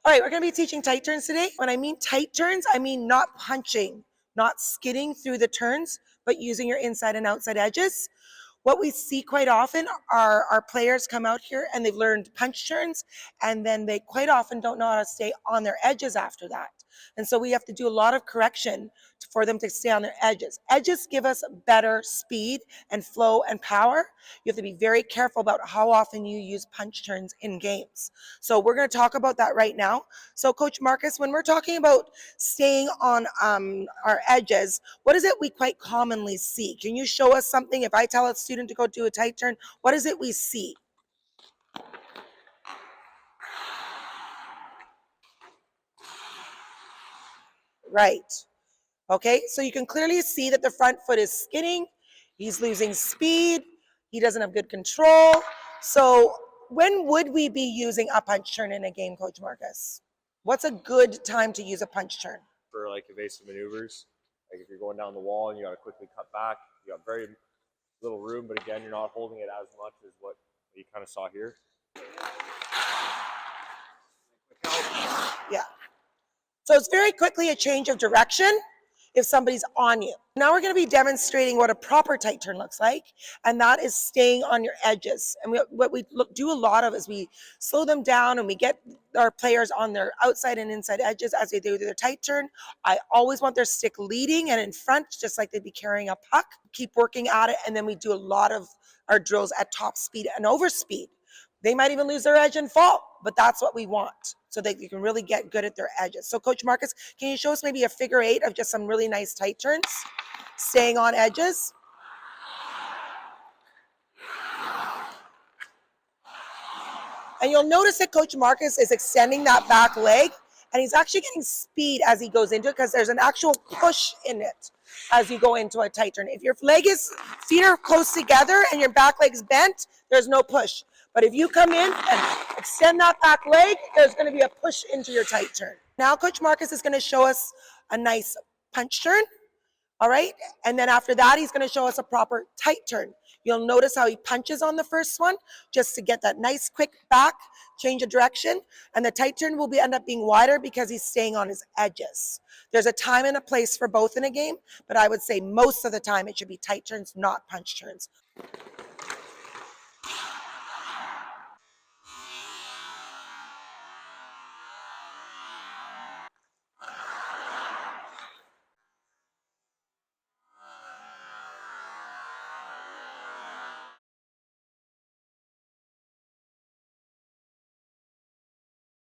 All right, we're going to be teaching tight turns today. When I mean tight turns, I mean not punching, not skidding through the turns, but using your inside and outside edges. What we see quite often are our players come out here and they've learned punch turns, and then they quite often don't know how to stay on their edges after that. And so we have to do a lot of correction for them to stay on their edges. Edges give us better speed and flow and power. You have to be very careful about how often you use punch turns in games. So we're going to talk about that right now. So Coach Marcus, when we're talking about staying on our edges, what is it we quite commonly see? Can you show us something? If I tell a student to go do a tight turn, what is it we see? Right. Okay, so you can clearly see that the front foot is skidding. He's losing speed. He doesn't have good control. So when would we be using a punch turn in a game, Coach Marcus? What's a good time to use a punch turn? For like evasive maneuvers, like if you're going down the wall and you got to quickly cut back, you got very little room, but again, you're not holding it as much as what you kind of saw here. Yeah. So it's very quickly a change of direction if somebody's on you. Now we're going to be demonstrating what a proper tight turn looks like, and that is staying on your edges. And what we do a lot of is we slow them down and we get our players on their outside and inside edges as they do their tight turn. I always want their stick leading and in front, just like they'd be carrying a puck. Keep working at it, and then we do a lot of our drills at top speed and over speed. They might even lose their edge and fall, but that's what we want so that you can really get good at their edges. So Coach Marcus, can you show us maybe a figure eight of just some really nice tight turns, staying on edges? And you'll notice that Coach Marcus is extending that back leg, and he's actually getting speed as he goes into it because there's an actual push in it as you go into a tight turn. If your feet are close together and your back leg's bent, there's no push. But if you come in and extend that back leg, there's going to be a push into your tight turn. Now Coach Marcus is going to show us a nice punch turn. All right, and then after that, he's going to show us a proper tight turn. You'll notice how he punches on the first one just to get that nice quick back, change of direction, and the tight turn will end up being wider because he's staying on his edges. There's a time and a place for both in a game, but I would say most of the time it should be tight turns, not punch turns.